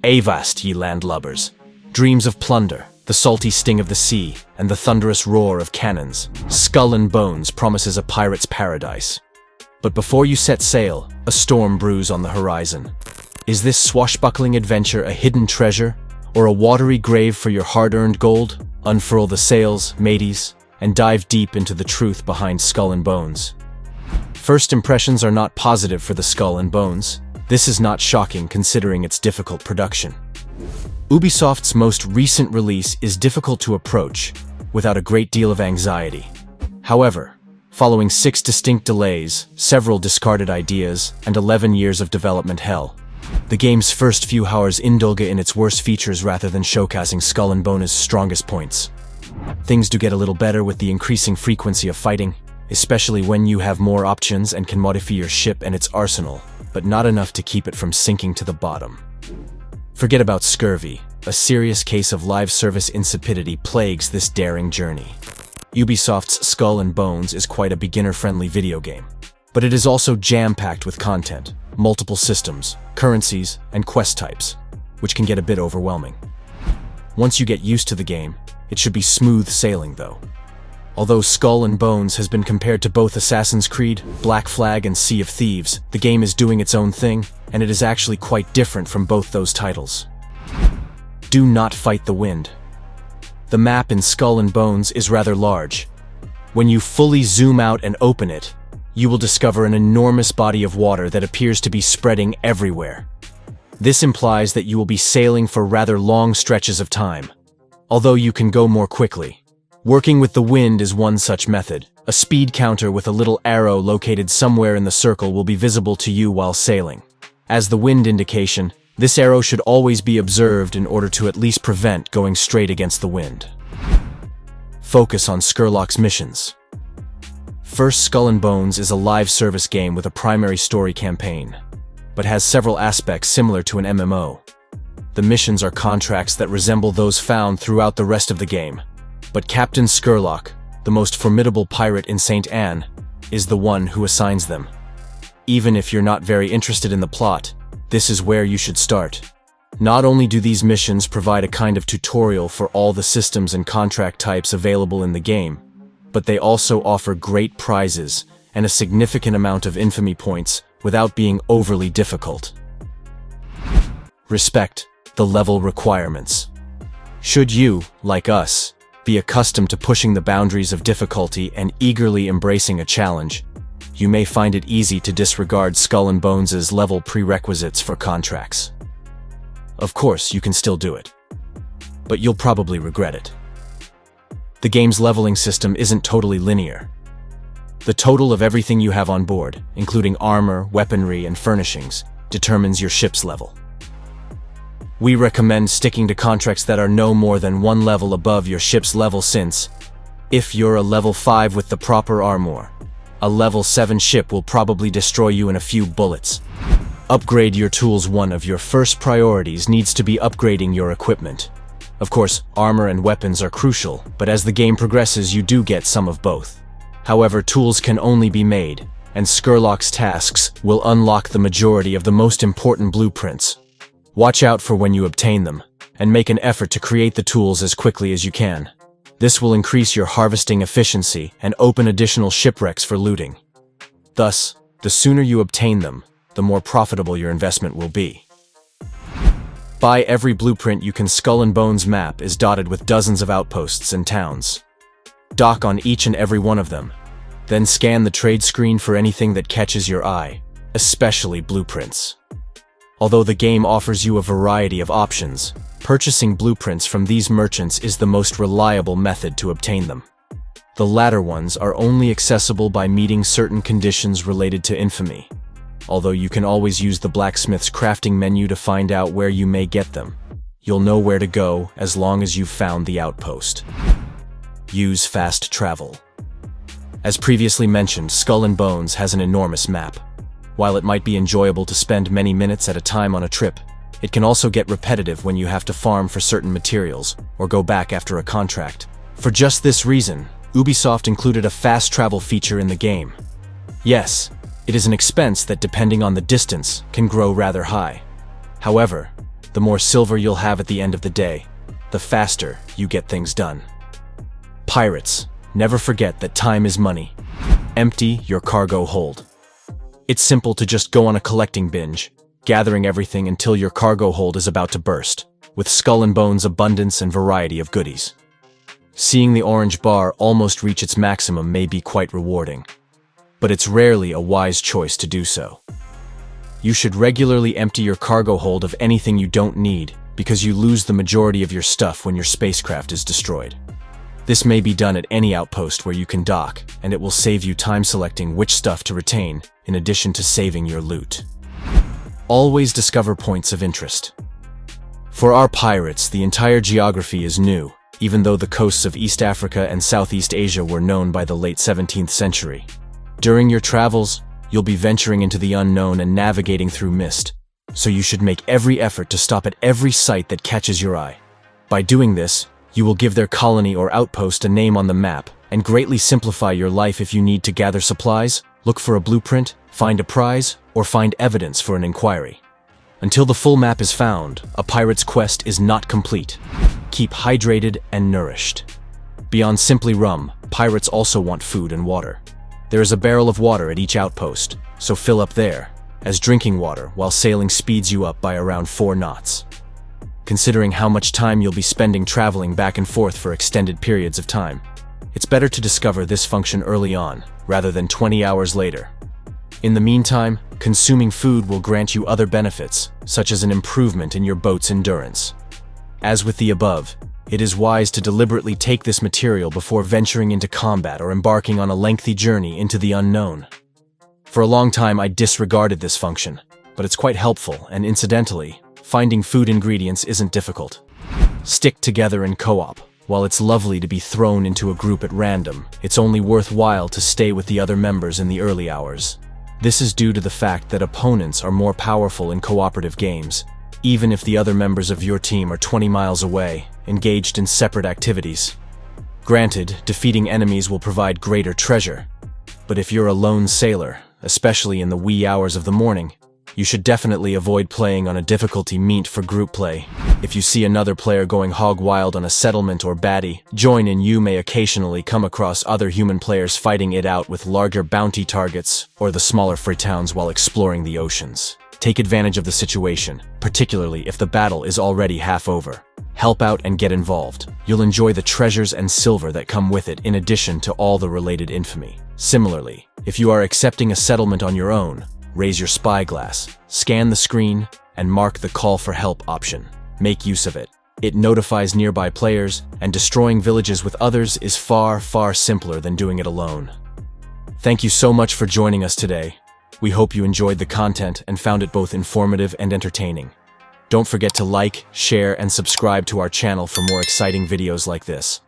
Avast, ye landlubbers! Dreams of plunder, the salty sting of the sea, and the thunderous roar of cannons. Skull and Bones promises a pirate's paradise. But before you set sail, a storm brews on the horizon. Is this swashbuckling adventure a hidden treasure, or a watery grave for your hard-earned gold? Unfurl the sails, mateys, and dive deep into the truth behind Skull and Bones. First impressions are not positive for the Skull and Bones. This is not shocking considering its difficult production. Ubisoft's most recent release is difficult to approach without a great deal of anxiety. However, following 6 distinct delays, several discarded ideas, and 11 years of development hell, the game's first few hours indulge in its worst features rather than showcasing Skull and Bones' strongest points. Things do get a little better with the increasing frequency of fighting, especially when you have more options and can modify your ship and its arsenal, but not enough to keep it from sinking to the bottom. Forget about scurvy. A serious case of live service insipidity plagues this daring journey. Ubisoft's Skull and Bones is quite a beginner-friendly video game, but it is also jam-packed with content, multiple systems, currencies, and quest types, which can get a bit overwhelming. Once you get used to the game, it should be smooth sailing though. Although Skull and Bones has been compared to both Assassin's Creed, Black Flag, and Sea of Thieves, the game is doing its own thing, and it is actually quite different from both those titles. Do not fight the wind. The map in Skull and Bones is rather large. When you fully zoom out and open it, you will discover an enormous body of water that appears to be spreading everywhere. This implies that you will be sailing for rather long stretches of time, although you can go more quickly. Working with the wind is one such method. A speed counter with a little arrow located somewhere in the circle will be visible to you while sailing. As the wind indication, this arrow should always be observed in order to at least prevent going straight against the wind. Focus on Scurlocks missions. First, Skull and Bones is a live service game with a primary story campaign, but has several aspects similar to an MMO. The missions are contracts that resemble those found throughout the rest of the game, but Captain Scurlock, the most formidable pirate in St. Anne, is the one who assigns them. Even if you're not very interested in the plot, this is where you should start. Not only do these missions provide a kind of tutorial for all the systems and contract types available in the game, but they also offer great prizes and a significant amount of infamy points without being overly difficult. Respect the level requirements. Should you, like us, be accustomed to pushing the boundaries of difficulty and eagerly embracing a challenge, you may find it easy to disregard Skull and Bones' level prerequisites for contracts. Of course, you can still do it, but you'll probably regret it. The game's leveling system isn't totally linear. The total of everything you have on board, including armor, weaponry, and furnishings, determines your ship's level. We recommend sticking to contracts that are no more than one level above your ship's level since, if you're a level 5 with the proper armor, a level 7 ship will probably destroy you in a few bullets. Upgrade your tools. One of your first priorities needs to be upgrading your equipment. Of course, armor and weapons are crucial, but as the game progresses you do get some of both. However, tools can only be made, and Scurlock's tasks will unlock the majority of the most important blueprints. Watch out for when you obtain them, and make an effort to create the tools as quickly as you can. This will increase your harvesting efficiency and open additional shipwrecks for looting. Thus, the sooner you obtain them, the more profitable your investment will be. Buy every blueprint you can. Skull and Bones map is dotted with dozens of outposts and towns. Dock on each and every one of them. Then scan the trade screen for anything that catches your eye, especially blueprints. Although the game offers you a variety of options, purchasing blueprints from these merchants is the most reliable method to obtain them. The latter ones are only accessible by meeting certain conditions related to infamy, although you can always use the blacksmith's crafting menu to find out where you may get them. You'll know where to go as long as you've found the outpost. Use fast travel. As previously mentioned, Skull and Bones has an enormous map. While it might be enjoyable to spend many minutes at a time on a trip, it can also get repetitive when you have to farm for certain materials or go back after a contract. For just this reason, Ubisoft included a fast travel feature in the game. Yes, it is an expense that, depending on the distance, can grow rather high. However, the more silver you'll have at the end of the day, the faster you get things done. Pirates, never forget that time is money. Empty your cargo hold. It's simple to just go on a collecting binge, gathering everything until your cargo hold is about to burst, with Skull and Bones' abundance and variety of goodies. Seeing the orange bar almost reach its maximum may be quite rewarding, but it's rarely a wise choice to do so. You should regularly empty your cargo hold of anything you don't need, because you lose the majority of your stuff when your spacecraft is destroyed. This may be done at any outpost where you can dock, and it will save you time selecting which stuff to retain, in addition to saving your loot. Always discover points of interest. For our pirates, the entire geography is new, even though the coasts of East Africa and Southeast Asia were known by the late 17th century. During your travels, you'll be venturing into the unknown and navigating through mist, so you should make every effort to stop at every site that catches your eye. By doing this, you will give their colony or outpost a name on the map and greatly simplify your life if you need to gather supplies, look for a blueprint, find a prize, or find evidence for an inquiry. Until the full map is found, a pirate's quest is not complete. Keep hydrated and nourished. Beyond simply rum, pirates also want food and water. There is a barrel of water at each outpost, so fill up there, as drinking water while sailing speeds you up by around 4 knots. Considering how much time you'll be spending traveling back and forth for extended periods of time, it's better to discover this function early on, rather than 20 hours later. In the meantime, consuming food will grant you other benefits, such as an improvement in your boat's endurance. As with the above, it is wise to deliberately take this material before venturing into combat or embarking on a lengthy journey into the unknown. For a long time I disregarded this function, but it's quite helpful, and incidentally, finding food ingredients isn't difficult. Stick together in co-op. While it's lovely to be thrown into a group at random, it's only worthwhile to stay with the other members in the early hours. This is due to the fact that opponents are more powerful in cooperative games, even if the other members of your team are 20 miles away, engaged in separate activities. Granted, defeating enemies will provide greater treasure, but if you're a lone sailor, especially in the wee hours of the morning, you should definitely avoid playing on a difficulty meant for group play. If you see another player going hog wild on a settlement or baddie, join in. You may occasionally come across other human players fighting it out with larger bounty targets or the smaller free towns while exploring the oceans. Take advantage of the situation, particularly if the battle is already half over. Help out and get involved. You'll enjoy the treasures and silver that come with it in addition to all the related infamy. Similarly, if you are accepting a settlement on your own, raise your spyglass, scan the screen, and mark the call for help option. Make use of it. It notifies nearby players, and destroying villages with others is far, far simpler than doing it alone. Thank you so much for joining us today. We hope you enjoyed the content and found it both informative and entertaining. Don't forget to like, share, and subscribe to our channel for more exciting videos like this.